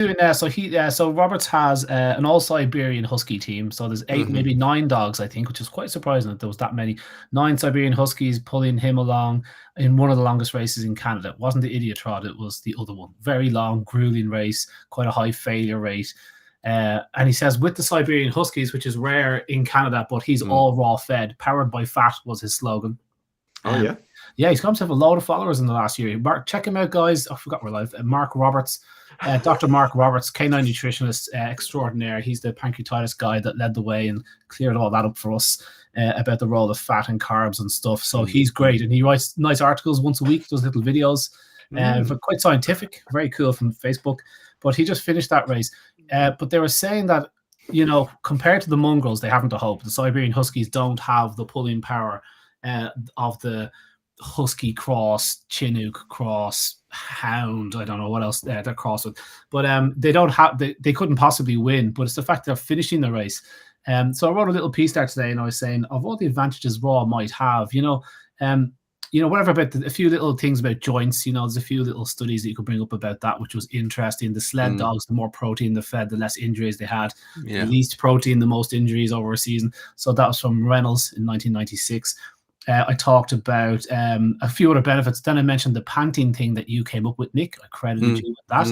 So Roberts has an all Siberian Husky team. So there's 8, maybe 9 dogs, I think, which is quite surprising that there was that many. 9 Siberian Huskies pulling him along in one of the longest races in Canada. It wasn't the Idiot Trot, it was the other one. Very long, grueling race, quite a high failure rate. And he says with the Siberian Huskies, which is rare in Canada, but he's all raw fed, powered by fat was his slogan. Yeah, he's got himself a load of followers in the last year. Check him out, guys. I forgot we're live. Mark Roberts, Dr. Mark Roberts, canine nutritionist extraordinaire. He's the pancreatitis guy that led the way and cleared all that up for us about the role of fat and carbs and stuff. So he's great, and he writes nice articles once a week, does little videos, quite scientific, very cool from Facebook. But he just finished that race. But they were saying that, compared to the mongrels, they haven't a hope. The Siberian Huskies don't have the pulling power of the Husky cross, Chinook cross, Hound. I don't know what else they're crossed with, but they don't have. They couldn't possibly win. But it's the fact they're finishing the race. So I wrote a little piece there today, and I was saying of all the advantages Raw might have, whatever about a few little things about joints. There's a few little studies that you could bring up about that, which was interesting. The sled dogs, the more protein they fed, the less injuries they had. The least protein, the most injuries over a season. So that was from Reynolds in 1996. I talked about a few other benefits. Then I mentioned the panting thing that you came up with, Nick. I credited you with that.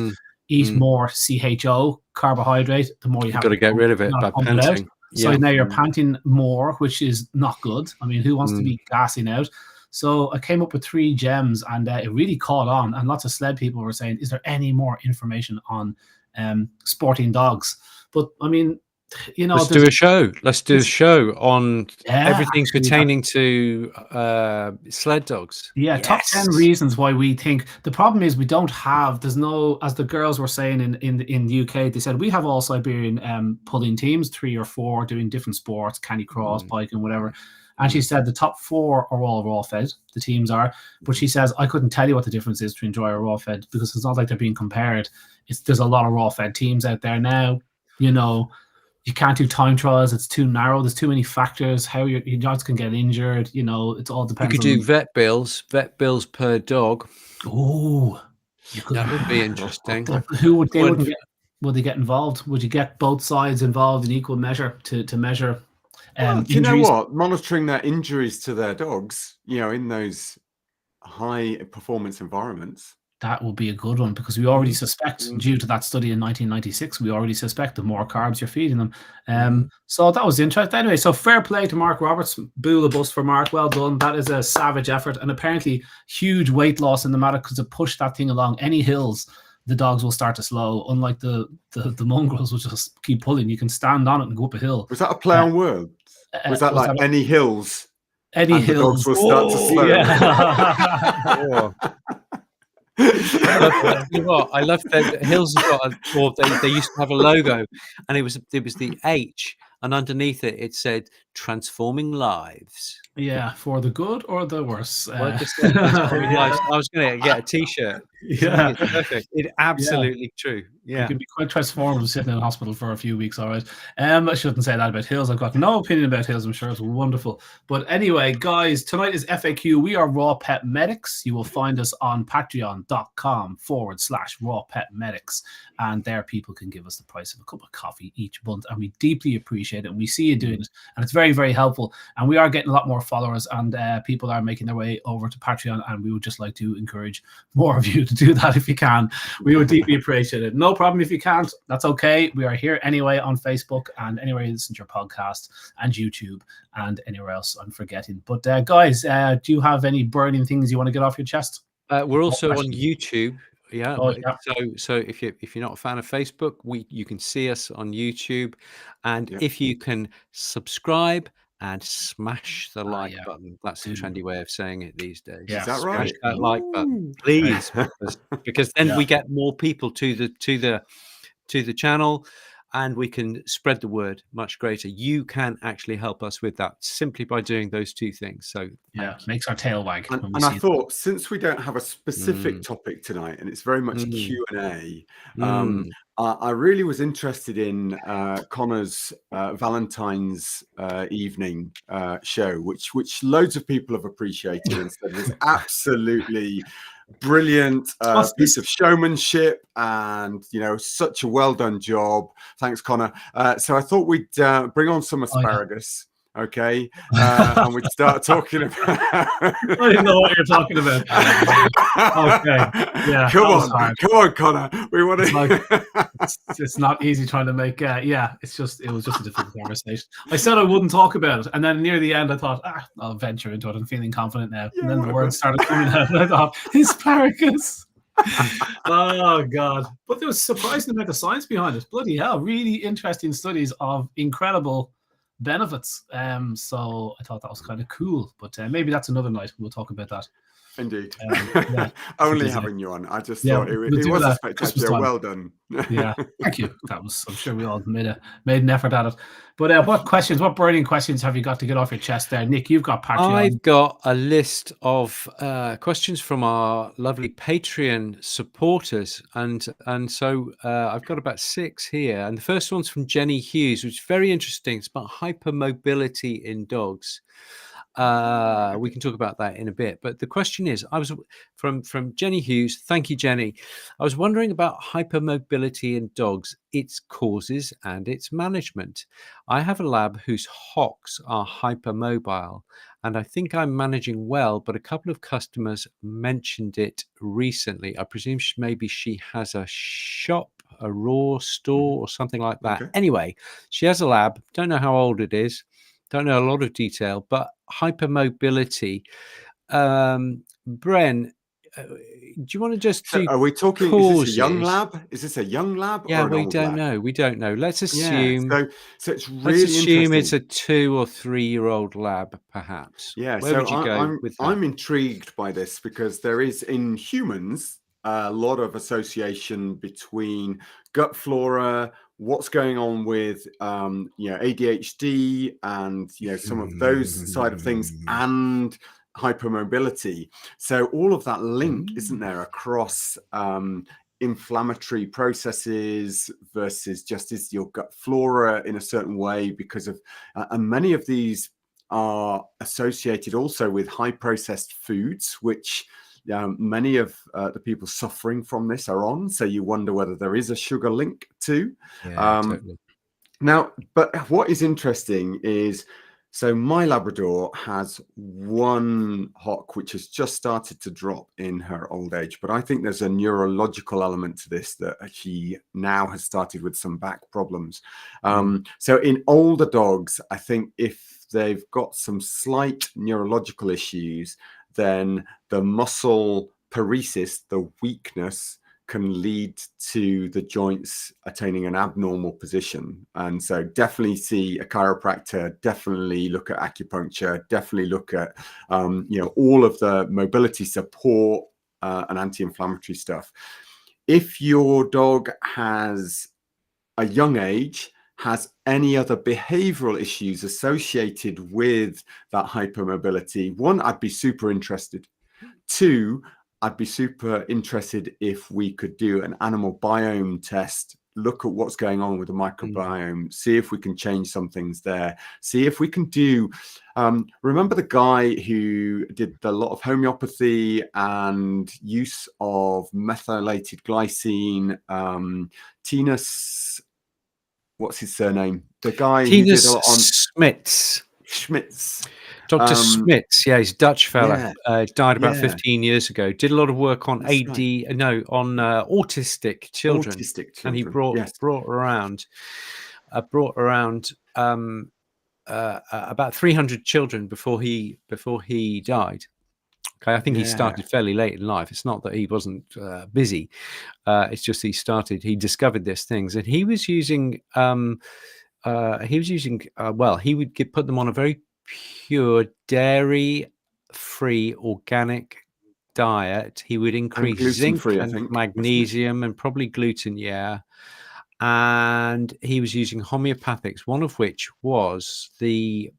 Eat more CHO, carbohydrate, the more you have got to get rid of it by panting. So now you're panting more, which is not good. I mean, who wants to be gassing out? So I came up with 3 gems, and it really caught on. And lots of sled people were saying, is there any more information on sporting dogs? But I mean, let's do a show. Let's do a show on everything pertaining to sled dogs. Top 10 reasons why we think. The problem is we don't have. There's no, as the girls were saying in the UK, they said we have all Siberian pulling teams, 3 or 4 doing different sports, canicross, biking, whatever. And she said the top 4 are all raw fed. The teams are, but she says I couldn't tell you what the difference is between dry or raw fed because it's not like they're being compared. There's a lot of raw fed teams out there now. You can't do time trials. It's too narrow. There's too many factors. How your dogs can get injured. It all depends. You could do vet bills per dog. Oh, that would be interesting. Would they get involved? Would you get both sides involved in equal measure to measure? Do you know what? Monitoring their injuries to their dogs, in those high performance environments. That will be a good one because we already suspect, due to that study in 1996, we already suspect the more carbs you're feeding them. So that was interesting. Anyway, so fair play to Mark Roberts. Boo the bus for Mark. Well done. That is a savage effort, and apparently huge weight loss in the matter because to push that thing along any hills, the dogs will start to slow. Unlike the mongrels, which just keep pulling. You can stand on it and go up a hill. Was that a play on words? Was that like any hills? Any hills will start to slow. Yeah. I love that Hills have got they used to have a logo, and it was the H, and underneath it said transforming lives. Yeah, for the good or the worse. I was going to get a T-shirt. Yeah, it's perfect. It's absolutely true. Yeah, it can be quite transformative sitting in a hospital for a few weeks. All right. I shouldn't say that about Hills. I've got no opinion about Hills. I'm sure it's wonderful. But anyway, guys, tonight is FAQ. We are Raw Pet Medics. You will find us on patreon.com/Raw Pet Medics. And there people can give us the price of a cup of coffee each month. And we deeply appreciate it. And we see you doing it. And it's very, very helpful. And we are getting a lot more followers, and people are making their way over to Patreon. And we would just like to encourage more of you to do that if you can. We would deeply appreciate it. No problem if you can't. That's okay. We are here anyway on Facebook and anywhere you listen to your podcast and YouTube and anywhere else I'm forgetting. But guys, do you have any burning things you want to get off your chest? We're also on YouTube. Yeah. So if you're not a fan of Facebook, you can see us on YouTube, and if you can subscribe and smash the like button. That's the trendy way of saying it these days. Is that right? Smash that like button, please, because then we get more people to the channel, and we can spread the word much greater. You can actually help us with that simply by doing those 2 things. So makes our tail wag. And I thought, since we don't have a specific topic tonight, and it's very much Q&A, I really was interested in Connor's Valentine's evening show, which loads of people have appreciated and said was absolutely brilliant What's piece this? of showmanship, and such a well done job. Thanks, Connor. So I thought we'd bring on some asparagus. Okay, and we'd start talking about. I didn't know what you're talking about. Okay, yeah, come on, Connor. We want to. It's not easy trying to make. It was just a difficult conversation. I said I wouldn't talk about it, and then near the end, I thought, I'll venture into it. I'm feeling confident now. Yeah, and then the words started coming out, and I thought, asparagus. Oh God! But there was surprising amount of science behind it. Bloody hell! Really interesting studies of incredible benefits. So I thought that was kind of cool. But maybe that's another night. We'll talk about that. Indeed. Yeah, Only having you on. I just thought it we'll was a that spectacular. Well done. Yeah, thank you. That was. I'm sure we all made an effort at it. But what burning questions have you got to get off your chest there, Nick? You've got Patreon. I've got a list of questions from our lovely Patreon supporters, and so I've got about 6 here. And the first one's from Jenny Hughes, which is very interesting. It's about hypermobility in dogs. We can talk about that in a bit, but the question is, I was from Jenny Hughes. Thank you, Jenny. I was wondering about hypermobility in dogs, its causes and its management. I have a lab whose hocks are hypermobile, and I think I'm managing well, but a couple of customers mentioned it recently. I presume maybe she has a shop, a raw store or something like that. Okay. Anyway, she has a lab. Don't know how old it is. Don't know a lot of detail, but hypermobility. Bren, do you want to just do? Are we talking? Causes? Is this a young lab? Is this a young lab? Yeah, or an we old don't lab? know. We don't know. Let's assume. Yeah, so it's really interesting. It's a 2 or 3 year old lab, perhaps. Yeah. Where would you go with that? I'm intrigued by this because there is in humans a lot of association between gut flora, what's going on with ADHD and some of those side of things, and hypermobility. So all of that link, isn't there, across inflammatory processes versus just is your gut flora in a certain way because of and many of these are associated also with high processed foods, which many of the people suffering from this are on. So you wonder whether there is a sugar link too. Yeah, totally. Now, but what is interesting is, so my Labrador has one hock which has just started to drop in her old age, but I think there's a neurological element to this, that she now has started with some back problems. So in older dogs, I think if they've got some slight neurological issues, then the muscle paresis, the weakness, can lead to the joints attaining an abnormal position. And so definitely see a chiropractor, definitely look at acupuncture, definitely look at, all of the mobility support and anti-inflammatory stuff. If your dog has a young age, has any other behavioral issues associated with that hypermobility, one, I'd be super interested. 2, I'd be super interested if we could do an animal biome test, look at what's going on with the microbiome, see if we can change some things there, see if we can do, remember the guy who did a lot of homeopathy and use of methylated glycine, Tinus, what's his surname? The guy who did a lot on Schmitz. Dr. Schmitz, yeah, he's a Dutch fella. Died about 15 years ago. Did a lot of work on autistic children. And he brought around about 300 children before he died. Okay, I think he started fairly late in life. It's not that he wasn't busy. It's just he discovered these things, and he was using. He would put them on a very pure dairy-free organic diet. He would increase zinc and magnesium and probably gluten, and he was using homeopathics, one of which was the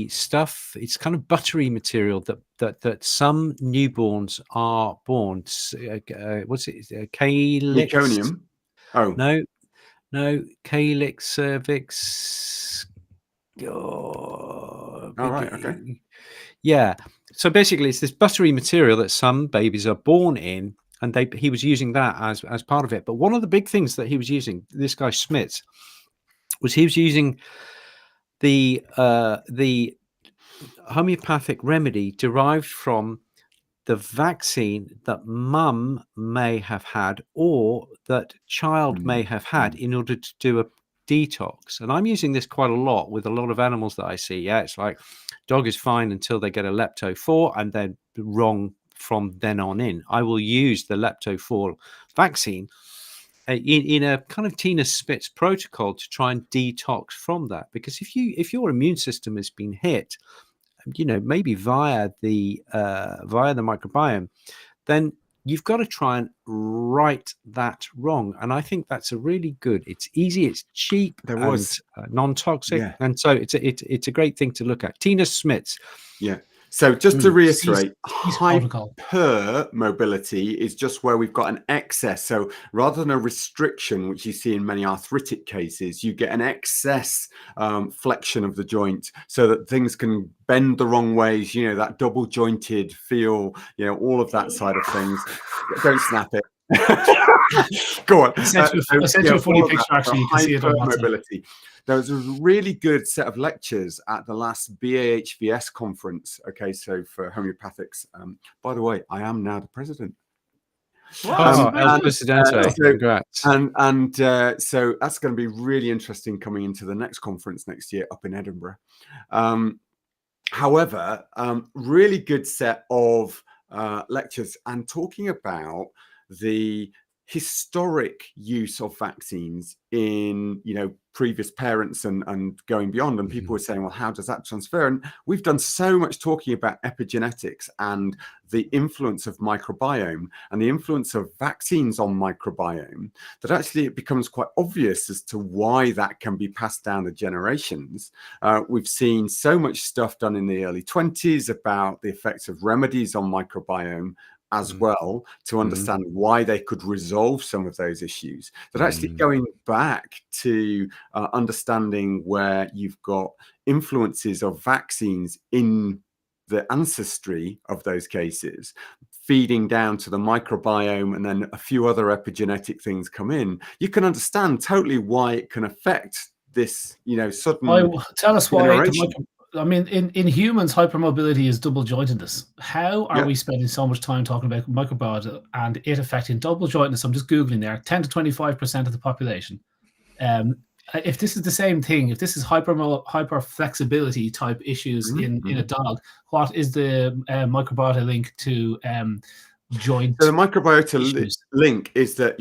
stuff, it's kind of buttery material that some newborns are born. What's it? Calyx? Meconium? Oh. No, calyx cervix. Oh, right, okay. Yeah, So basically, it's this buttery material that some babies are born in, and he was using that as part of it. But one of the big things that he was using, this guy Smits, was he was using the homeopathic remedy derived from the vaccine that mum may have had or that child may have had in order to do a detox. And I'm using this quite a lot with a lot of animals that I see. Yeah, it's like dog is fine until they get a lepto-4 and then wrong from then on in. I will use the lepto-4 vaccine in a kind of Tina Spitz protocol to try and detox from that. Because if your immune system has been hit, maybe via the microbiome, then you've got to try and right that wrong. And I think that's a really good. It's easy, it's cheap, and non-toxic, and so it's a great thing to look at. Tina Smits. Yeah. So just to reiterate, hypermobility is just where we've got an excess. So rather than a restriction, which you see in many arthritic cases, you get an excess flexion of the joint so that things can bend the wrong ways, that double jointed feel, all of that side of things. Don't snap it. Go on. I sent you a funny picture, actually. You can see it on hypermobility. There was a really good set of lectures at the last BAHVS conference. Okay, so for homeopathics. By the way, I am now the president. El Presidente. Congrats. And so that's going to be really interesting coming into the next conference next year up in Edinburgh. However, really good set of lectures and talking about the historic use of vaccines in previous parents and going beyond, and people were saying, well, how does that transfer? And we've done so much talking about epigenetics and the influence of microbiome and the influence of vaccines on microbiome that actually it becomes quite obvious as to why that can be passed down the generations. We've seen so much stuff done in the early 20s about the effects of remedies on microbiome as well, to understand why they could resolve some of those issues. But actually going back to understanding where you've got influences of vaccines in the ancestry of those cases, feeding down to the microbiome, and then a few other epigenetic things come in, you can understand totally why it can affect this, sudden tell us why. I mean, in humans, hypermobility is double jointedness. How are we spending so much time talking about microbiota and it affecting double jointedness? I'm just Googling there, 10 to 25% of the population. If this is the same thing, if this is hyperflexibility type issues in a dog, what is the microbiota link to joint? So the microbiota link is that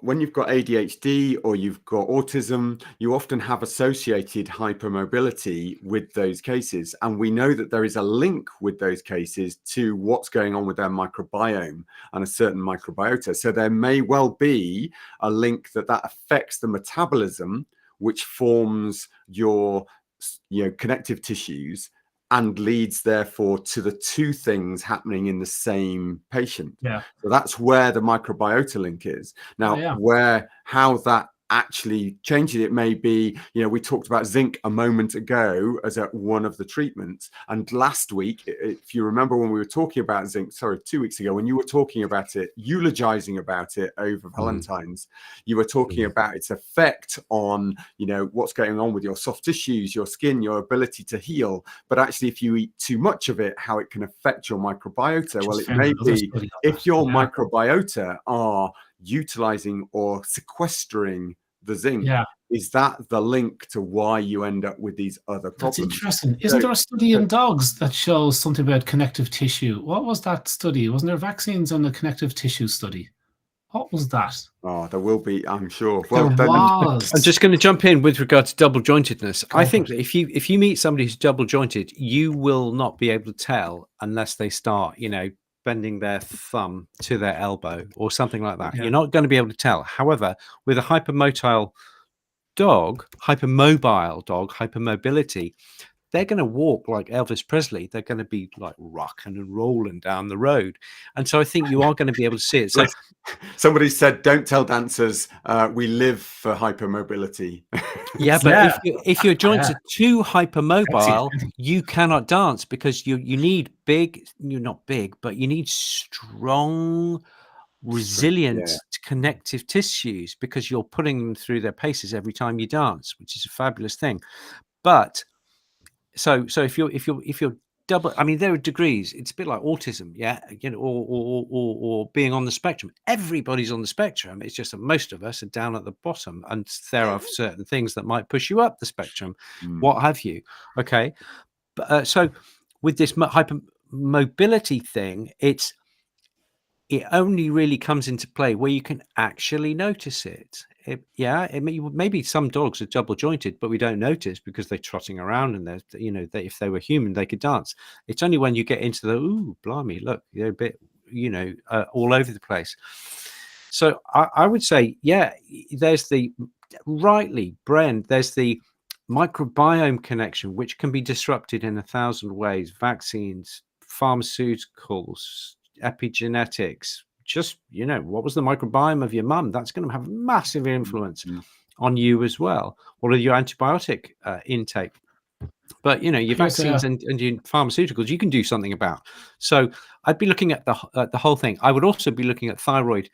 when you've got ADHD or you've got autism, you often have associated hypermobility with those cases. And we know that there is a link with those cases to what's going on with their microbiome and a certain microbiota. So there may well be a link that affects the metabolism, which forms your connective tissues, and leads therefore to the two things happening in the same patient. So that's where the microbiota link is. Now, how that actually changes it may be, we talked about zinc a moment ago as one of the treatments. And last week, if you remember when we were talking about zinc, 2 weeks ago, when you were talking about it, eulogizing about it over Valentine's, you were talking about its effect on, what's going on with your soft tissues, your skin, your ability to heal. But actually, if you eat too much of it, how it can affect your microbiota. Well, it may be if your microbiota are utilizing or sequestering the zinc, is that the link to why you end up with these other problems? That's interesting. Isn't there a study in dogs that shows something about connective tissue? What was that study? Wasn't there vaccines on the connective tissue study? What was that? Oh, there will be, I'm sure. Well, I'm just going to jump in with regard to double jointedness. I think that if you meet somebody who's double jointed, you will not be able to tell unless they start, bending their thumb to their elbow or something like that. You're not going to be able to tell. However, with a hypermobility dog, hypermobility, they're going to walk like Elvis Presley. They're going to be like rocking and rolling down the road. And so I think you are going to be able to see it. So somebody said, don't tell dancers we live for hypermobility. Yeah, but if your joints are too hypermobile, you cannot dance, because you need you're not big, but you need strong, resilient connective tissues, because you're putting them through their paces every time you dance, which is a fabulous thing. But so if you're double, I mean, there are degrees. It's a bit like autism, or being on the spectrum. Everybody's on the spectrum. It's just that most of us are down at the bottom, and there are certain things that might push you up the spectrum, what have you. Okay, but, so with this hypermobility thing, it only really comes into play where you can actually notice it. Maybe some dogs are double jointed, but we don't notice because they're trotting around, and if they were human, they could dance. It's only when you get into the, ooh, blimey, look, they're a bit, all over the place. So I would say, there's rightly, Bren, there's the microbiome connection, which can be disrupted in 1,000 ways: vaccines, pharmaceuticals, epigenetics. Just what was the microbiome of your mum? That's going to have a massive influence on you as well. What are your antibiotic intake? But your vaccines and your pharmaceuticals, you can do something about. So I'd be looking at the whole thing. I would also be looking at thyroid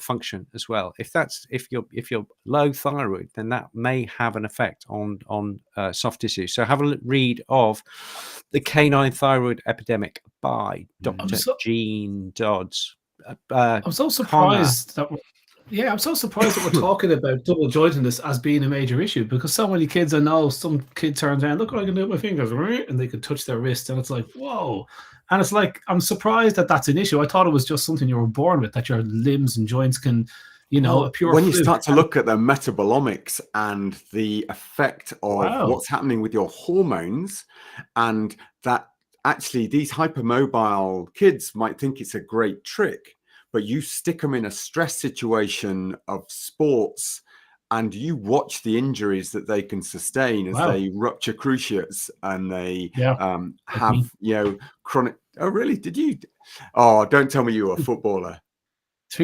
function as well. If you're low thyroid, then that may have an effect on soft tissue. So have a read of The Canine Thyroid Epidemic by Dr. Jean Dodds. I'm so surprised that we're talking about double jointedness as being a major issue, because so many kids I know, some kid turns around, look what I can do with my fingers, and they can touch their wrist, and it's like, whoa. And it's like, I'm surprised that that's an issue. I thought it was just something you were born with, that your limbs and joints can, a pure when you start to look at the metabolomics and the effect of what's happening with your hormones, and that actually these hypermobile kids might think it's a great trick, but you stick them in a stress situation of sports and you watch the injuries that they can sustain as they rupture cruciates and they have chronic. Oh really? Did you? Oh, don't tell me you were a footballer.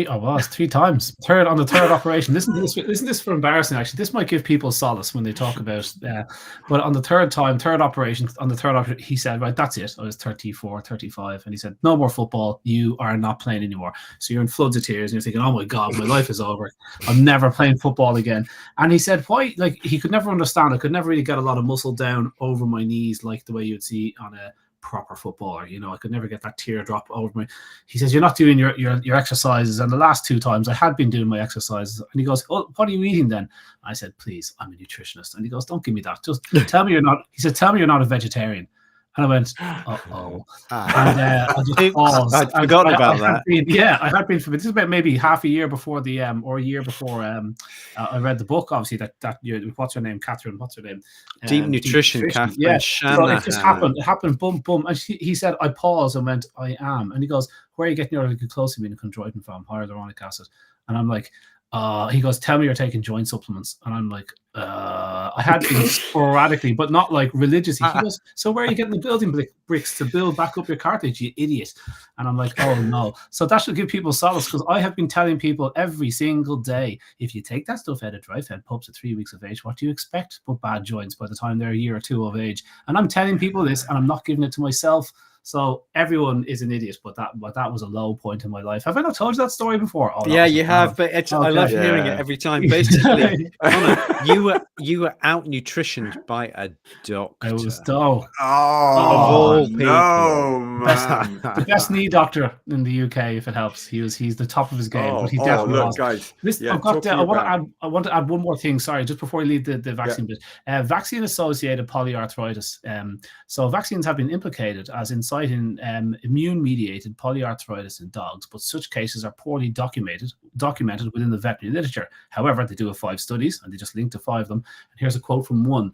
I was 3 times. On the third operation. Isn't this for embarrassing? Actually, this might give people solace when they talk about. But on the third operation, he said, right, that's it. I was 34, 35, and he said, no more football. You are not playing anymore. So you're in floods of tears, and you're thinking, oh my God, my life is over. I'm never playing football again. And he said, why? Like, he could never understand. I could never really get a lot of muscle down over my knees like the way you'd see on a proper footballer. I could never get that teardrop over me. He says, you're not doing your exercises. And the last 2 times I had been doing my exercises. And he goes, oh, what are you eating then? I said, please, I'm a nutritionist. And he goes, don't give me that. Just tell me you're not. He said, tell me you're not a vegetarian. And I went, uh-oh. And I just paused. I'd forgotten about that. I had been for this is about maybe half a year before or a year before I read the book, obviously, that what's her name? Catherine, what's her name? Deep Nutrition, Catherine. Yeah. So it just happened. It happened, boom, boom. And he said, I paused and went, I am. And he goes, where are you getting your glucosamine and chondroitin from? Hyaluronic acid. And I'm like, he goes, tell me you're taking joint supplements. And I'm like, I had been sporadically, but not like religiously. He goes, so where are you getting the building bricks to build back up your cartilage, you idiot? And I'm like, oh no. So that should give people solace, because I have been telling people every single day, if you take that stuff out of dry-fed pups at 3 weeks of age, what do you expect but bad joints by the time they're a year or 2 of age? And I'm telling people this, and I'm not giving it to myself. So everyone is an idiot, but that was a low point in my life. Have I not told you that story before? Oh, yeah, you have, but I love hearing it every time. Basically, Connor, you were out nutritioned by a doctor. I was dog. Oh, no, man. The best knee doctor in the UK, if it helps. He's the top of his game, but he's definitely lost. Guys. I want to add one more thing. Sorry, just before we leave the vaccine bit. Vaccine-associated polyarthritis. So vaccines have been implicated as inciting immune-mediated polyarthritis in dogs, but such cases are poorly documented within the veterinary literature. However, they do have 5 studies, and they just linked to 5 of them. And here's a quote from one.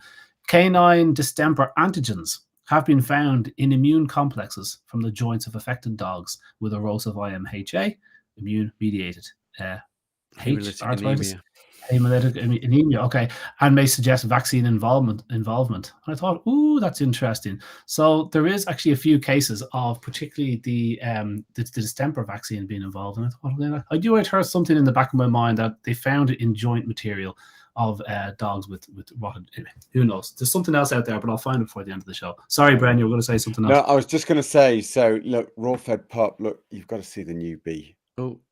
Canine distemper antigens have been found in immune complexes from the joints of affected dogs with erosive IMHA, immune-mediated arthritis. Hemolytic anemia, okay, and may suggest vaccine involvement. And I thought, ooh, that's interesting. So there is actually a few cases of particularly the distemper vaccine being involved. And I thought, I'd heard something in the back of my mind that they found it in joint material of dogs with rotted. Who knows? There's something else out there, but I'll find it before the end of the show. Sorry, Bren, you were going to say something else. No, I was just going to say. So look, raw fed pup. Look, you've got to see the new bee.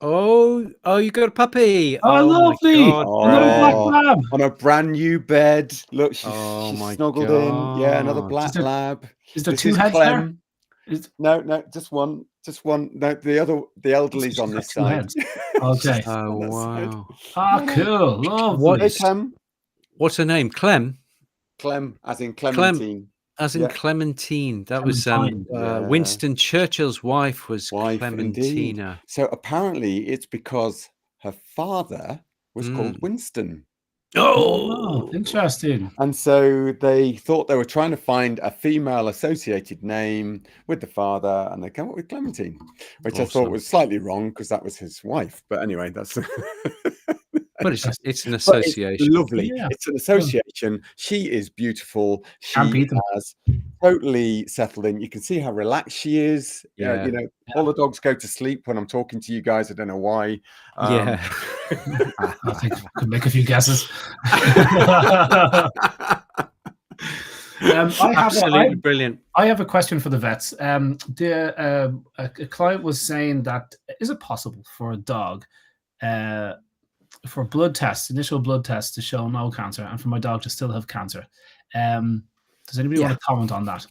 Oh! You got a puppy! Oh, lovely! My God, Another black lab on a brand new bed. Look, she's my snuggled God. in. Yeah, another black lab. Is there two heads Clem. There? No, just one. No, the elderly's on this side. Okay. Oh, wow. Cool. Lovely. What's her name? Clem, as in Clementine. As in Clementine. That was Winston Churchill's wife was Clementina. Indeed. So apparently it's because her father was called Winston. Oh, interesting. And so they thought they were trying to find a female associated name with the father, and they came up with Clementine, which I thought was slightly wrong because that was his wife. But anyway, that's... But it's an association. It's lovely. Yeah. It's an association. She is beautiful. She has totally settled in. You can see how relaxed she is. Yeah. All the dogs go to sleep when I'm talking to you guys. I don't know why. I think I could make a few guesses. Absolutely brilliant. I have a question for the vets. A client was saying that, is it possible for a dog for initial blood tests to show no cancer, and for my dog to still have cancer? Does anybody want to comment on that?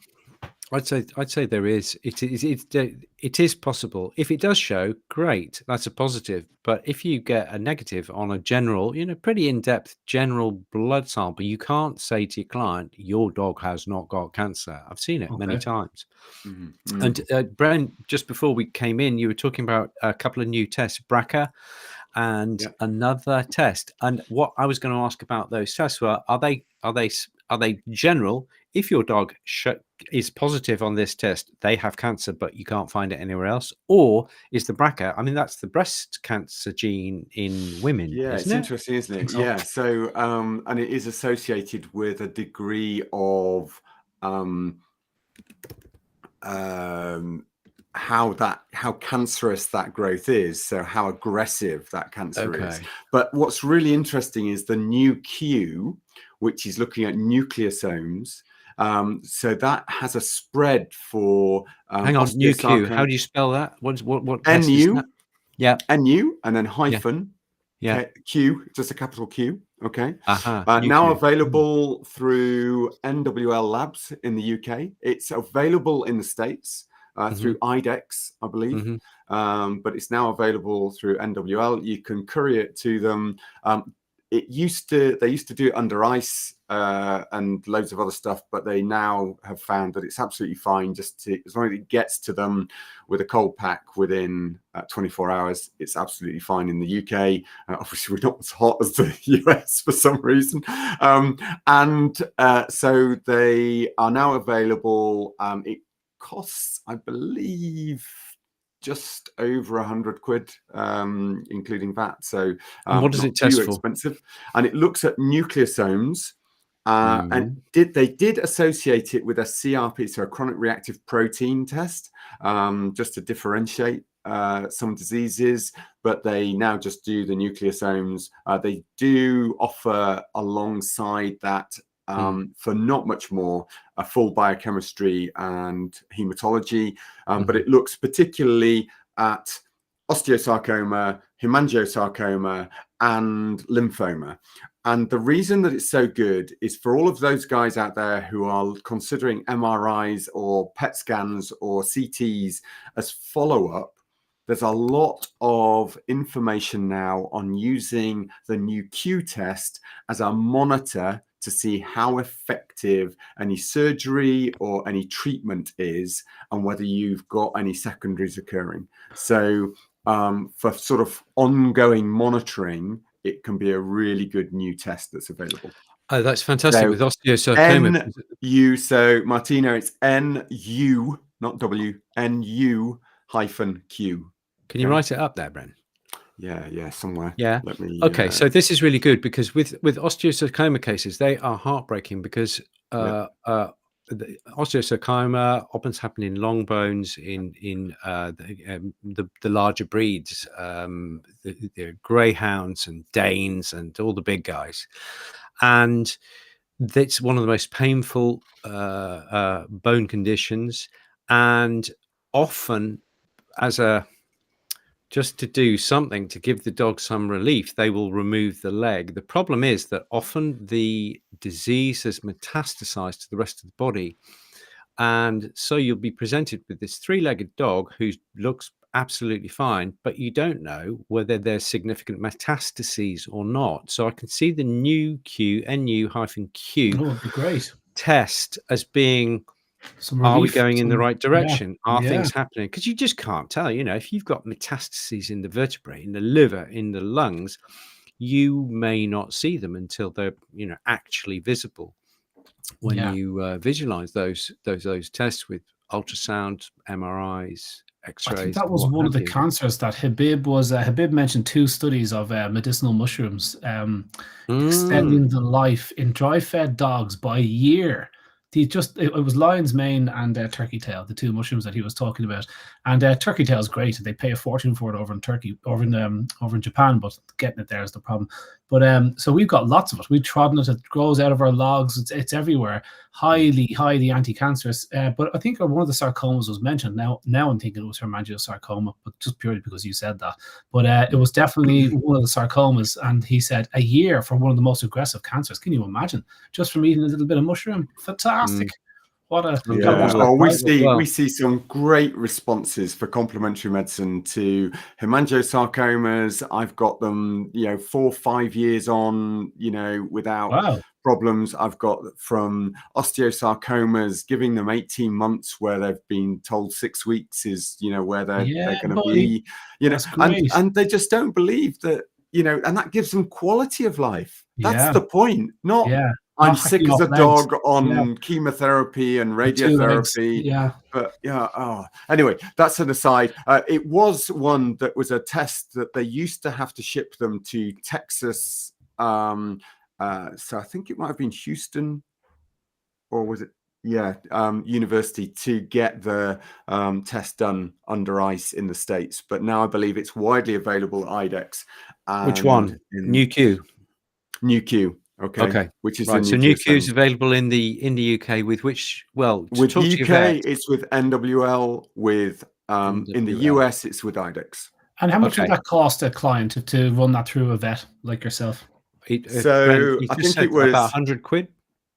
I'd say there is. It is possible. If it does show, great. That's a positive. But if you get a negative on a general, pretty in-depth general blood sample, you can't say to your client, your dog has not got cancer. I've seen it many times. Mm-hmm. And Bren, just before we came in, you were talking about a couple of new tests, BRCA and another test. And what I was going to ask about those tests were, are they general? If your dog is positive on this test, they have cancer, but you can't find it anywhere else. Or is the BRCA, that's the breast cancer gene in women. Yeah, it's interesting, isn't it? Yeah. So, and it is associated with a degree of how cancerous that growth is, so how aggressive that cancer is. But what's really interesting is the new Q, which is looking at nucleosomes. So that has a spread for hang on, new Q. How do you spell that? What NU? Yeah, NU and then hyphen. Yeah, Q, just a capital Q. Okay. Now available through NWL Labs in the UK. It's available in the States through IDEX, I believe. But it's now available through NWL. You can courier it to them. They used to do it under ice and loads of other stuff, but they now have found that it's absolutely fine as long as it gets to them with a cold pack within 24 hours. It's absolutely fine in the UK. Obviously, we're not as hot as the US for some reason. So they are now available. It costs, I believe, just over £100, including VAT. So what does it test for? Expensive. And it looks at nucleosomes. And they did associate it with a CRP, so a chronic reactive protein test, just to differentiate some diseases. But they now just do the nucleosomes. They do offer alongside that, for not much more, a full biochemistry and hematology. But it looks particularly at osteosarcoma, hemangiosarcoma, and lymphoma. And the reason that it's so good is for all of those guys out there who are considering MRIs or PET scans or CTs as follow-up. There's a lot of information now on using the new Q test as a monitor to see how effective any surgery or any treatment is and whether you've got any secondaries occurring. So for sort of ongoing monitoring, it can be a really good new test that's available. Oh, that's fantastic. With osteosarcoma. NU, so Martino, it's NU, not W, NU-Q. Can you write it up there, Bren? Yeah, somewhere. Yeah. Let me. Okay, so this is really good because with osteosarcoma cases, they are heartbreaking because the osteosarcoma often happen in long bones in the larger breeds, the greyhounds and danes and all the big guys, and that's one of the most painful bone conditions, and often as a just to do something to give the dog some relief, they will remove the leg. The problem is that often the disease has metastasized to the rest of the body. And so you'll be presented with this three-legged dog who looks absolutely fine, but you don't know whether there's significant metastases or not. So I can see the NU-Q would be great. test as being, Some are we relief, going in the right direction? Are yeah. things happening? Because you just can't tell. If you've got metastases in the vertebrae, in the liver, in the lungs, you may not see them until they're actually visible. When you visualize those tests with ultrasound, MRIs, X-rays. I think that was one of the cancers that Habib mentioned 2 studies of medicinal mushrooms extending the life in dry-fed dogs by a year. It was lion's mane and turkey tail, the 2 mushrooms that he was talking about. And turkey tail is great. They pay a fortune for it over in Japan, but getting it there is the problem. But so we've got lots of it. We've trodden it. It grows out of our logs. It's everywhere. Highly anti-cancerous. But I think one of the sarcomas was mentioned. Now I'm thinking it was hemangiosarcoma, but just purely because you said that. But it was definitely one of the sarcomas. And he said a year for one of the most aggressive cancers. Can you imagine? Just from eating a little bit of mushroom. Fantastic. What a we see some great responses for complementary medicine to hemangiosarcomas. I've got them 4 or 5 years on without problems. I've got from osteosarcomas, giving them 18 months where they've been told 6 weeks is where they're going to be, and they just don't believe that, and that gives them quality of life. That's the point. Not I'm sick as a dog on chemotherapy and radiotherapy. But anyway, that's an aside. It was one that was a test that they used to have to ship them to Texas. So I think it might have been Houston, or was it? University, to get the test done under ice in the States. But now I believe it's widely available at IDEX. Which one? NU-Q. NU-Q. Okay. Which is right. So NU-Q is available in the UK with which? Well, with UK, it's with NWL. With in the US, it's with IDEX. And how much would that cost a client to run that through a vet like yourself? So I think it was about 100 quid.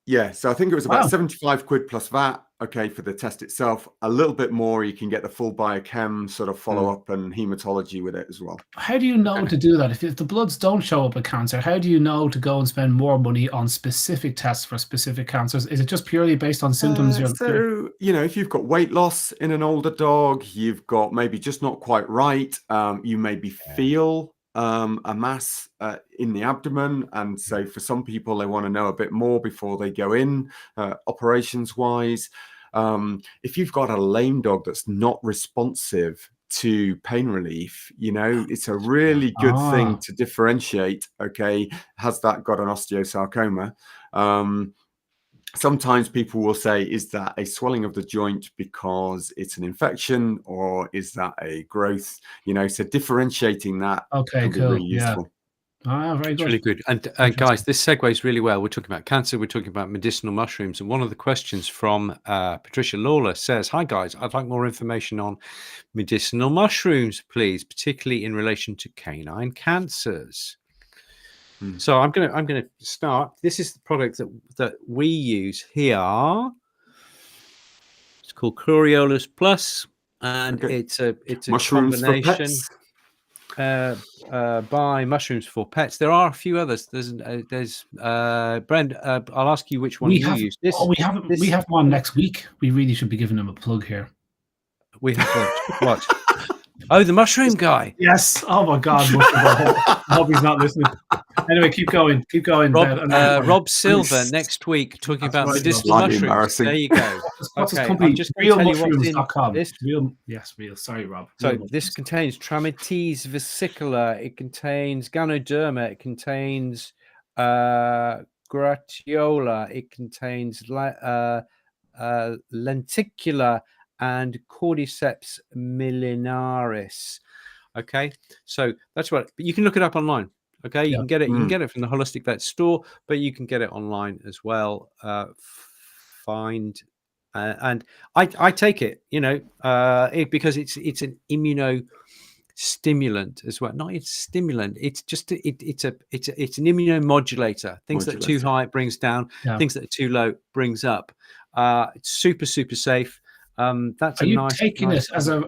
Yeah, so I think it was about 75 quid plus VAT. Okay, for the test itself, a little bit more. You can get the full biochem sort of follow up and hematology with it as well. How do you know to do that? If the bloods don't show up with cancer, how do you know to go and spend more money on specific tests for specific cancers? Is it just purely based on symptoms? So if you've got weight loss in an older dog, you've got maybe just not quite right. You maybe feel a mass in the abdomen, and so for some people they want to know a bit more before they go in operations wise. If you've got a lame dog that's not responsive to pain relief, it's a really good thing to differentiate. Okay, has that got an osteosarcoma? Sometimes people will say, is that a swelling of the joint because it's an infection, or is that a growth? So differentiating that can be really useful. Very good. It's really good. And guys, this segues really well. We're talking about cancer. We're talking about medicinal mushrooms. And one of the questions from Patricia Lawler says, hi, guys, I'd like more information on medicinal mushrooms, please, particularly in relation to canine cancers. So I'm gonna start. This is the product that we use here. It's called Coriolus Plus, and it's a mushrooms combination by Mushrooms for Pets. There are a few others. There's Brent. I'll ask you which one you use. We have one next week. We really should be giving them a plug here. We have what? Oh, the mushroom guy. Yes. Oh my God. I hope he's not listening. Anyway, keep going. Keep going. Rob Silver next week talking about medicinal mushrooms. There you go. What's his Okay, company? I'm just going to tell you what's in Realmushrooms.com. this. Real. Sorry, Rob. So this contains Trametes vesicula. It contains Ganoderma. It contains Gratiola. It contains Lenticular and Cordyceps millenaris. Okay, so that's what. But you can look it up online. Okay, you can get it. You can get it from the Holistic Vet store, but you can get it online as well. And I take it, because it's an immunostimulant as well. Not it's stimulant. It's just it's an immunomodulator. Things that are too high it brings down. Things that are too low brings up. It's super safe. That's Are you taking it as a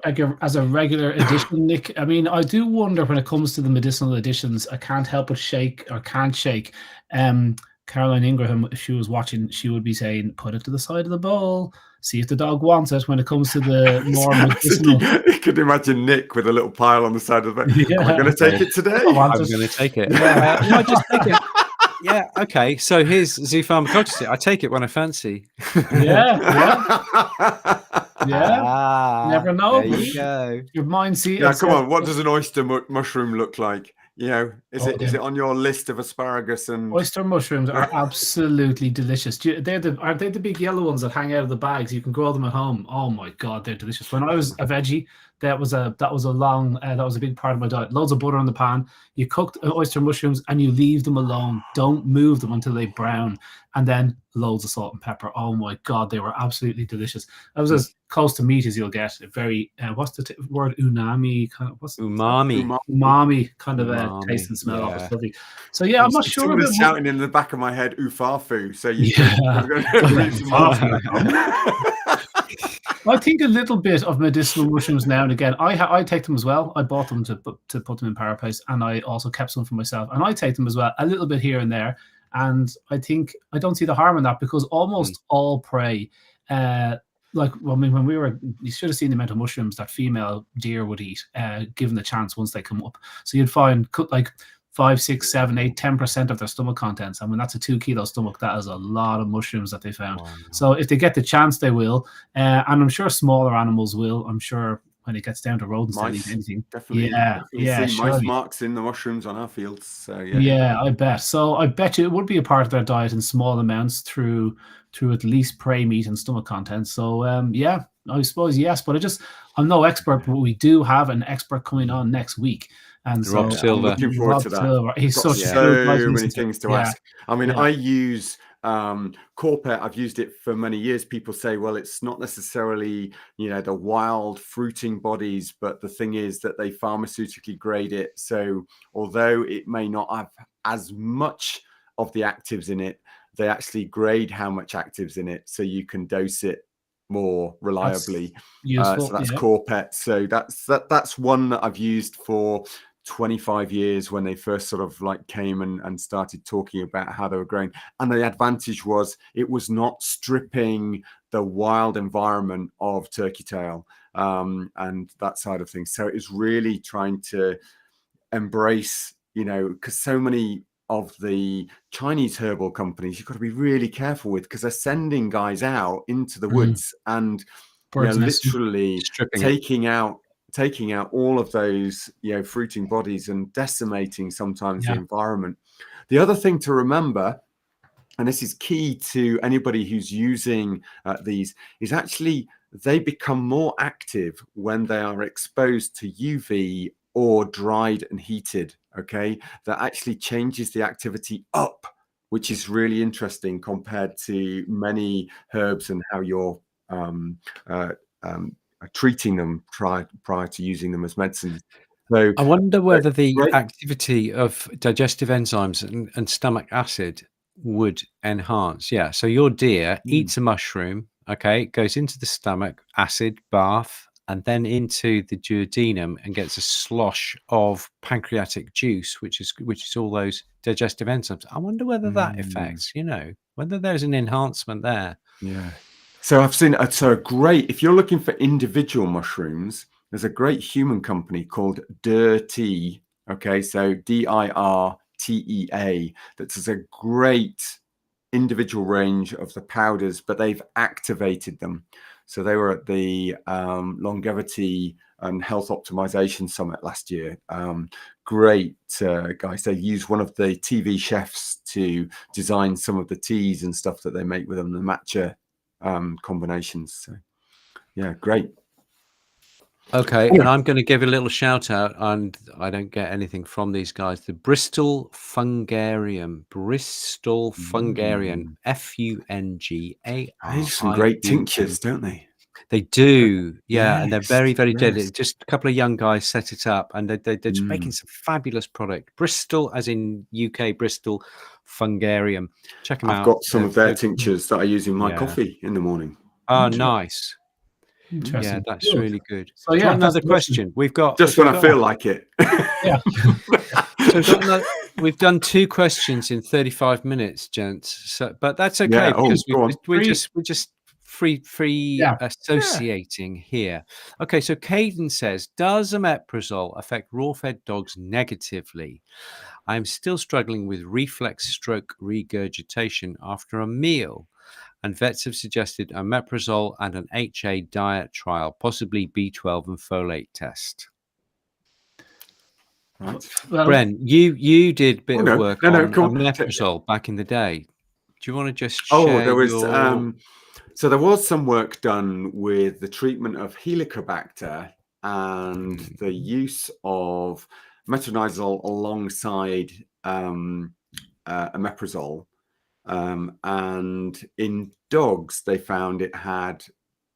regular edition, Nick? I mean, I do wonder when it comes to the medicinal editions. I can't help but can't shake. Caroline Ingraham, if she was watching, she would be saying, "Put it to the side of the bowl. See if the dog wants it." When it comes to the more medicinal, you could imagine Nick with a little pile on the side of the bowl. Yeah. Am I going to take it today? I'm going to take it. No, just take it. Yeah. Okay. So here's Zoo Pharmacology. I take it when I fancy. Yeah. Never know. There you go. Your mind see. Yeah. Come on. What does an oyster mushroom look like? Is it on your list of asparagus and oyster mushrooms are absolutely delicious. Aren't they the big yellow ones that hang out of the bags? You can grow them at home. Oh my God, they're delicious. When I was a veggie, that was a big part of my diet. Loads of butter on the pan. You cook oyster mushrooms and you leave them alone. Don't move them until they brown, and then loads of salt and pepper. Oh my God, they were absolutely delicious. That was as close to meat as you'll get. Very what's the word? Umami kind of. Umami kind of taste and smell. Yeah. Lovely. So yeah, I'm not sure. Somebody's shouting in the back of my head, "Ufafu!" So you. I think a little bit of medicinal mushrooms now and again. I take them as well. I bought them to put them in Parapace, and I also kept some for myself. And I take them as well, a little bit here and there. And I think I don't see the harm in that, because almost all prey, when you should have seen the amount of mushrooms that female deer would eat, given the chance once they come up. So you'd find like 5, 6, 7, 8, 10% of their stomach contents. I mean, that's a 2 kilo stomach. That is a lot of mushrooms that they found. Wow. So if they get the chance, they will. And I'm sure smaller animals will. I'm sure when it gets down to rodents, they'll eat anything. Definitely. Yeah. See mice marks in the mushrooms on our fields. So yeah, I bet. So I bet you it would be a part of their diet in small amounts through at least prey meat and stomach contents. So yeah, I suppose yes. But I'm no expert, but we do have an expert coming on next week. And Rob Silver. I'm looking forward to that. Silver. He's got so many things to ask. I mean, I use Corpet. I've used it for many years. People say, well, it's not necessarily, the wild fruiting bodies, but the thing is that they pharmaceutically grade it. So although it may not have as much of the actives in it, they actually grade how much actives in it, so you can dose it more reliably. So that's Corpet. So that's one that I've used for 25 years when they first sort of like came and started talking about how they were growing. And the advantage was it was not stripping the wild environment of turkey tail and that side of things. So it was really trying to embrace, because so many of the Chinese herbal companies, you've got to be really careful with, because they're sending guys out into the woods and literally taking out all of those fruiting bodies and decimating sometimes the environment. The other thing to remember, and this is key to anybody who's using these, is actually they become more active when they are exposed to UV or dried and heated. Okay, that actually changes the activity up, which is really interesting compared to many herbs and how you're treating them prior to using them as medicine. So I wonder whether the activity of digestive enzymes and stomach acid would enhance. Yeah. So your deer eats a mushroom, okay, goes into the stomach, acid bath, and then into the duodenum and gets a slosh of pancreatic juice, which is all those digestive enzymes. I wonder whether that affects, whether there's an enhancement there. Yeah. So I've seen, so great, if you're looking for individual mushrooms, there's a great human company called Dirtea. Okay, so DIRTEA. That is a great individual range of the powders, but they've activated them. So they were at the Longevity and Health Optimization Summit last year. Great guys. They use one of the TV chefs to design some of the teas and stuff that they make with them, the matcha combinations. So yeah, great. Okay, and I'm going to give a little shout out, and I don't get anything from these guys. The Bristol Fungarium, Fungarian, They do some great tinctures, don't they? They do, yeah, and they're Yes, very, very yes. deadly. Just a couple of young guys set it up, and they're just making some fabulous product. Bristol, as in UK, Bristol Fungarium. Check them out. I've got some of their tinctures that I use in my coffee in the morning. Oh, nice. Interesting. Yeah, that's really good. So Do you yeah, want another question? We've got just when I feel like it. Yeah. So we've done 2 questions in 35 minutes, gents. So, but that's okay because we're just free associating here. Okay, so Caden says, does omeprazole affect raw-fed dogs negatively? I'm still struggling with reflex stroke regurgitation after a meal, and vets have suggested omeprazole and an HA diet trial, possibly B12 and folate test. Right. Well, Bren, you did a bit of work on omeprazole back in the day. Do you want to just share there was so there was some work done with the treatment of Helicobacter and the use of metronidazole alongside omeprazole. And in dogs, they found it had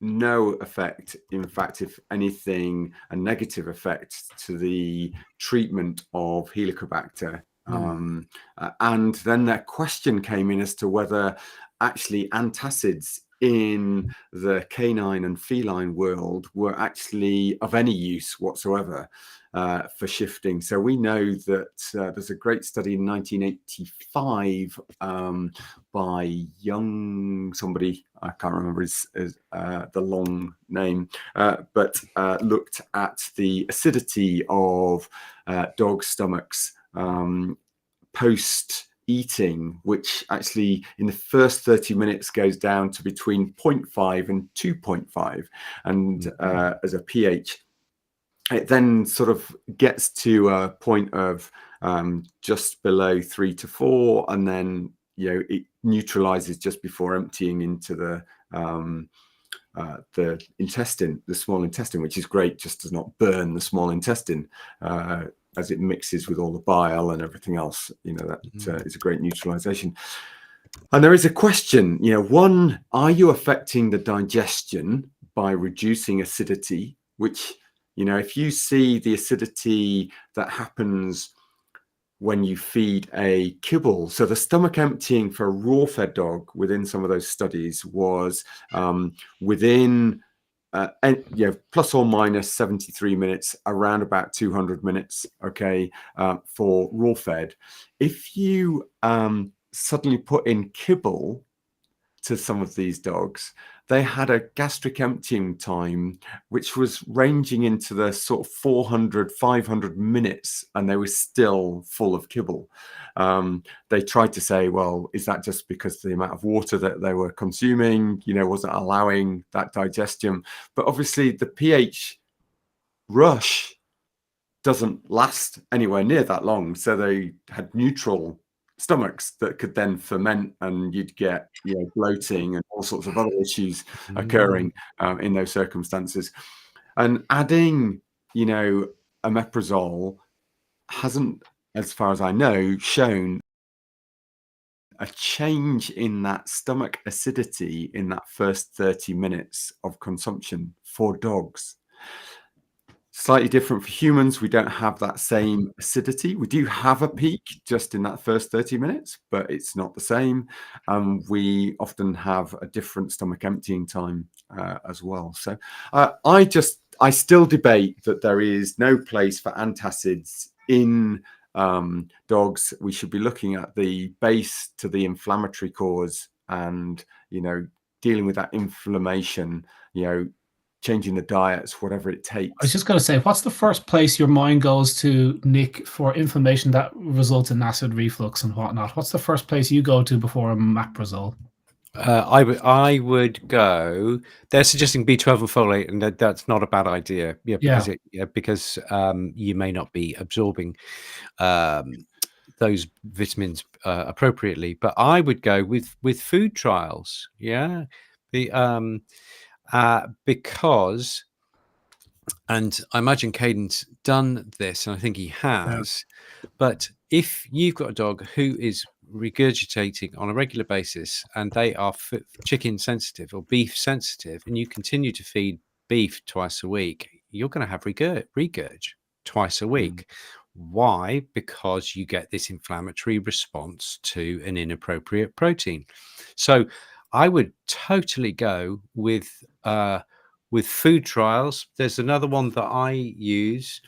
no effect. In fact, if anything, a negative effect to the treatment of Helicobacter. And then that question came in as to whether actually antacids in the canine and feline world were actually of any use whatsoever for shifting. So we know that there's a great study in 1985 by somebody, I can't remember the long name, but looked at the acidity of dog stomachs post eating, which actually in the first 30 minutes goes down to between 0.5 and 2.5, and as a pH. It then sort of gets to a point of just below 3 to 4, and then it neutralizes just before emptying into the intestine, the small intestine, which is great, just does not burn the small intestine as it mixes with all the bile and everything else. That is a great neutralization. And there is a question, one, are you affecting the digestion by reducing acidity, which, if you see the acidity that happens when you feed a kibble, so the stomach emptying for a raw-fed dog within some of those studies was within plus or minus 73 minutes, around about 200 minutes, for raw-fed. If you suddenly put in kibble to some of these dogs, they had a gastric emptying time which was ranging into the sort of 400, 500 minutes, and they were still full of kibble. They tried to say, well, is that just because the amount of water that they were consuming, wasn't allowing that digestion? But obviously the pH rush doesn't last anywhere near that long. So they had neutral stomachs that could then ferment, and you'd get bloating and all sorts of other issues occurring in those circumstances. And adding omeprazole hasn't, as far as I know, shown a change in that stomach acidity in that first 30 minutes of consumption for dogs. Slightly different for humans. We don't have that same acidity. We do have a peak just in that first 30 minutes, but it's not the same. We often have a different stomach emptying time as well. So I still debate that there is no place for antacids in dogs. We should be looking at the base to the inflammatory cause and, dealing with that inflammation, changing the diets, whatever it takes. I was just going to say, what's the first place your mind goes to, Nick, for information that results in acid reflux and whatnot? What's the first place you go to before a omeprazole? I would go. They're suggesting B12 and folate, and that's not a bad idea. Yeah, because you may not be absorbing those vitamins appropriately. But I would go with food trials. Yeah, because, and I imagine Caden's done this, and I think he has. Yeah. But if you've got a dog who is regurgitating on a regular basis and they are chicken sensitive or beef sensitive, and you continue to feed beef twice a week, you're going to have regurg twice a week. Why? Because you get this inflammatory response to an inappropriate protein. So I would totally go with food trials. There's another one that I use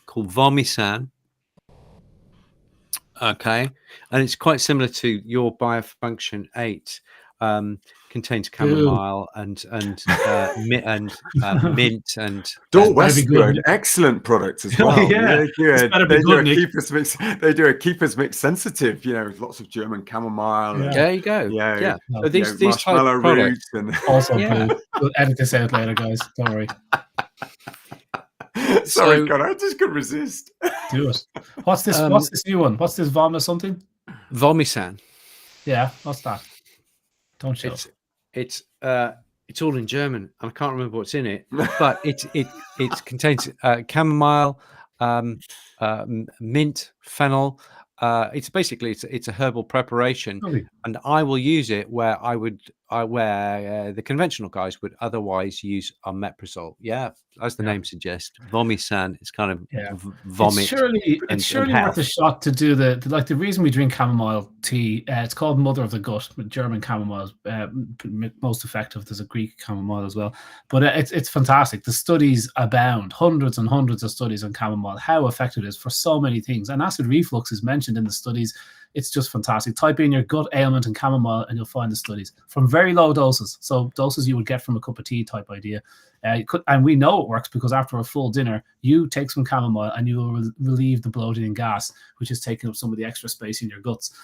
called Vomisan. Okay, and it's quite similar to your Biofunction 8. Contains chamomile and mint and Westwood, excellent product as well. Yeah, they do a keeper's mix sensitive. You know, lots of German chamomile. Yeah. There you go. Yeah. So these type of products and also we'll edit this out later, guys. Don't worry. Sorry, God, I just couldn't resist. Do it. What's this? What's this new one? What's this Vomit something? Vomisan. Yeah, what's that? Don't show. It's all in German, and I can't remember what's in it. But it contains chamomile, mint, fennel. It's basically it's a herbal preparation, and I will use it where where the conventional guys would otherwise use omeprazole. Yeah, as the name suggests, Vomisan. It's kind of vomit. It's surely worth a shot to do the reason we drink chamomile tea. It's called Mother of the Gut. German chamomile is most effective. There's a Greek chamomile as well, but it's fantastic. The studies abound, hundreds and hundreds of studies on chamomile, how effective it is for so many things. And acid reflux is mentioned in the studies. It's just fantastic. Type in your gut ailment and chamomile and you'll find the studies from very low doses. So doses you would get from a cup of tea type idea. And we know it works because after a full dinner, you take some chamomile and you will relieve the bloating and gas, which is taking up some of the extra space in your guts.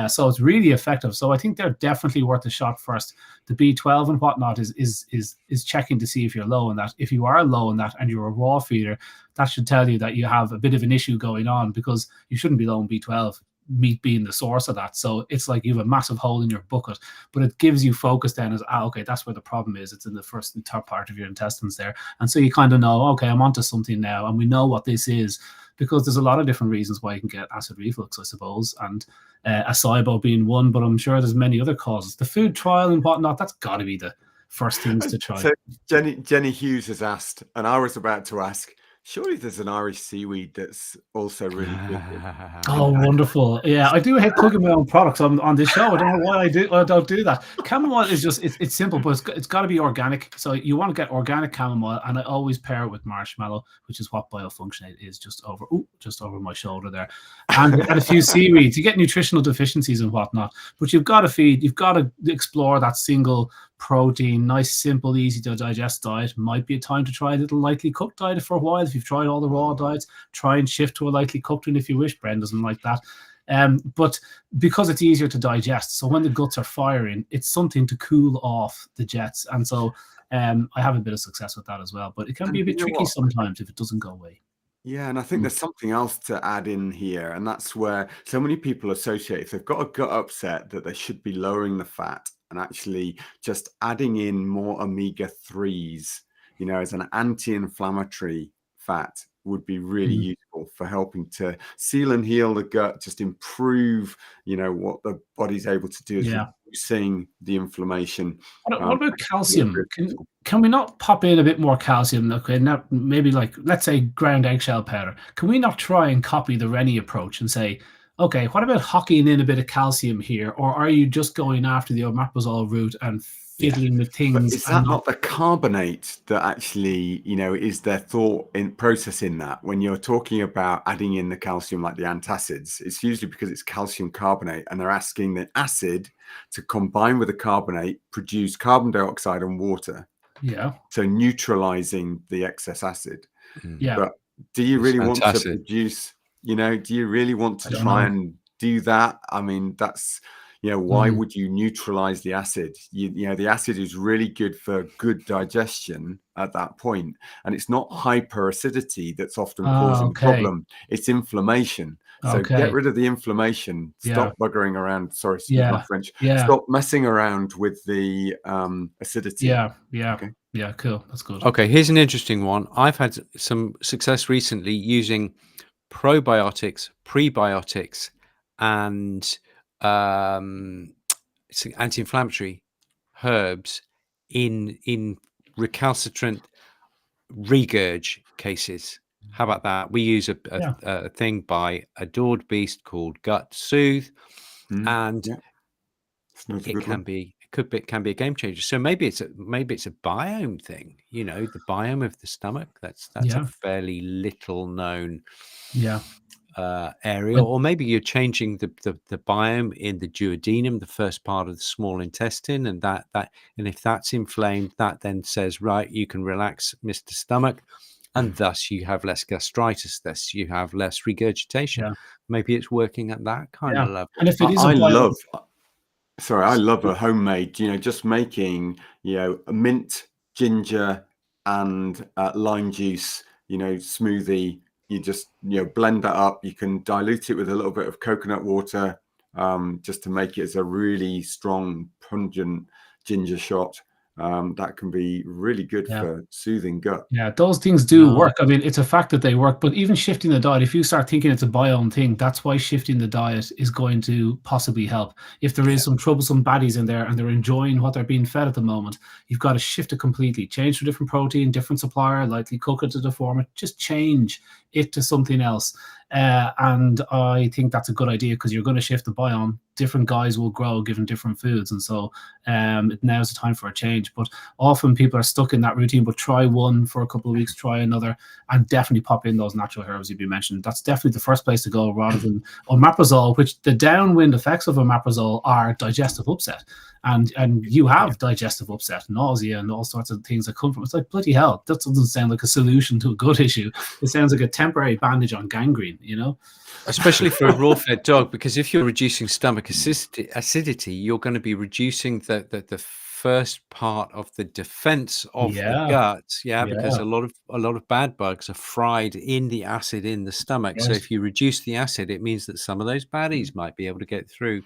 So it's really effective. So I think they're definitely worth a shot first. The B12 and whatnot is checking to see if you're low in that. If you are low in that and you're a raw feeder, that should tell you that you have a bit of an issue going on because you shouldn't be low in B12. Meat being the source of that. So it's like you have a massive hole in your bucket, but it gives you focus then as, okay, that's where the problem is. It's in the first and top part of your intestines there. And so you kind of know, okay, I'm onto something now. And we know what this is because there's a lot of different reasons why you can get acid reflux, I suppose. And acai being one, but I'm sure there's many other causes. The food trial and whatnot, that's got to be the first things to try. So Jenny Hughes has asked, and I was about to ask, surely there's an Irish seaweed that's also really good. Oh, wonderful. Yeah, I do hate plugging my own products on this show. I don't know why I don't do that. Chamomile is just, it's simple, but it's got to be organic. So you want to get organic chamomile, and I always pair it with marshmallow, which is what Biofunction is, just over my shoulder there. And a few seaweeds. You get nutritional deficiencies and whatnot, but you've got to explore that single protein, nice, simple, easy to digest diet. Might be a time to try a little lightly cooked diet for a while. If you've tried all the raw diets, try and shift to a lightly cooked one if you wish. Bren doesn't like that. But because it's easier to digest, so when the guts are firing, it's something to cool off the jets. And so I have a bit of success with that as well. But it can be a bit tricky sometimes if it doesn't go away. Yeah, and I think there's something else to add in here, and that's where so many people associate, if they've got a gut upset, that they should be lowering the fat and actually just adding in more omega-3s, as an anti-inflammatory fat would be really useful for helping to seal and heal the gut, just improve, what the body's able to do is reducing the inflammation. What about calcium? Can we not pop in a bit more calcium? Okay, now maybe let's say ground eggshell powder. Can we not try and copy the Rennie approach and say, okay, what about hockeying in a bit of calcium here? Or are you just going after the omeprazole route and fiddling with things? But is that not the carbonate that actually, is their thought in process in that? When you're talking about adding in the calcium like the antacids, it's usually because it's calcium carbonate, and they're asking the acid to combine with the carbonate, produce carbon dioxide and water. Yeah. So neutralizing the excess acid. Yeah. But do you really want to fantastic. produce, do you really want to I don't try know. and do that? I mean, that's, why would you neutralize the acid? The acid is really good for good digestion at that point. And it's not hyperacidity that's often causing the problem. It's inflammation. So get rid of the inflammation. Stop buggering around. Sorry, excuse my French. Stop messing around with the acidity. Yeah. Okay. Yeah, cool. That's good. Okay, here's an interesting one. I've had some success recently using probiotics, prebiotics, and anti-inflammatory herbs in recalcitrant regurg cases. How about that? We use a thing by Adored Beast called Gut Soothe, and it can be a game changer. So maybe it's a biome thing. The biome of the stomach. That's a fairly little known area. Or maybe you're changing the biome in the duodenum, the first part of the small intestine, and if that's inflamed, that then says, right, you can relax, Mr. Stomach, and thus you have less gastritis, thus you have less regurgitation. Maybe it's working at that kind of level. And if it is I love a homemade, just making, a mint, ginger, and lime juice, smoothie. You just, blend that up. You can dilute it with a little bit of coconut water, just to make it as a really strong, pungent ginger shot. That can be really good for soothing gut. Yeah, those things do work. I mean, it's a fact that they work, but even shifting the diet, if you start thinking it's a biome thing, that's why shifting the diet is going to possibly help. If there is some troublesome baddies in there and they're enjoying what they're being fed at the moment, you've got to shift it completely. Change to a different protein, different supplier, lightly cook it to deform it, just change it to something else. And I think that's a good idea because you're going to shift the biome. Different guys will grow given different foods. And so now's the time for a change. But often people are stuck in that routine, but try one for a couple of weeks, try another, and definitely pop in those natural herbs you've been mentioned. That's definitely the first place to go rather than omeprazole, which the downwind effects of omeprazole are digestive upset. And you have digestive upset, nausea, and all sorts of things that come from it. It's like, bloody hell, that doesn't sound like a solution to a gut issue. It sounds like a temporary bandage on gangrene, Especially for a raw-fed dog, because if you're reducing stomach acidity, you're going to be reducing the first part of the defense of the gut, because a lot of bad bugs are fried in the acid in the stomach. So if you reduce the acid, it means that some of those baddies might be able to get through.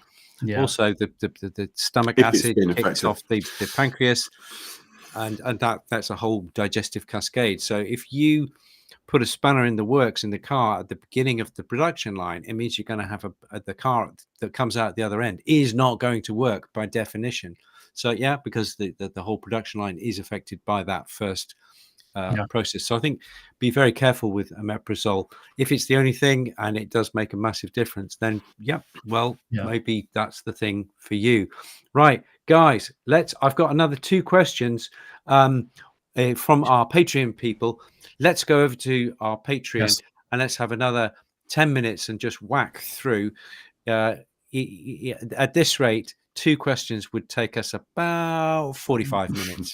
Also, the stomach acid kicks off the pancreas, and that's a whole digestive cascade. So if you put a spanner in the works in the car at the beginning of the production line, it means you're going to have the car that comes out the other end is not going to work by definition. So because the whole production line is affected by that first process. So I think be very careful with omeprazole. If it's the only thing and it does make a massive difference, then maybe that's the thing for you. Right, guys, I've got another 2 questions from our Patreon people. Let's go over to our Patreon and let's have another 10 minutes and just whack through. At this rate, 2 questions would take us about 45 minutes.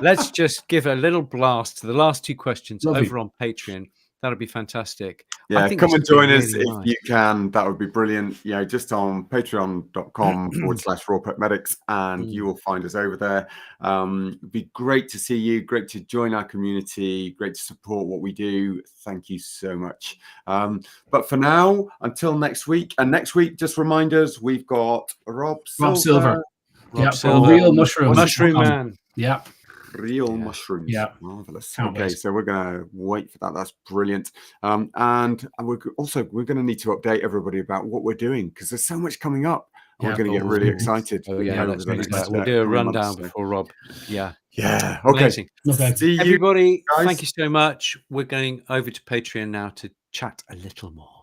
Let's just give a little blast to the last 2 questions over on Patreon. That'll be fantastic. Yeah, come and join us if you can. That would be brilliant. Just on patreon.com/rawpetmedics, and you will find us over there. It'd be great to see you. Great to join our community. Great to support what we do. Thank you so much. But for now, until next week. And next week, just reminders, we've got Rob Silver. Real mushrooms. Mushroom Man. Real mushrooms. Marvelous. Okay, so we're gonna wait for that. That's brilliant. And we're going to need to update everybody about what we're doing because there's so much coming up. And we're going to get really excited. We'll do a rundown before Rob. Okay. Amazing. See you, everybody. Guys. Thank you so much. We're going over to Patreon now to chat a little more.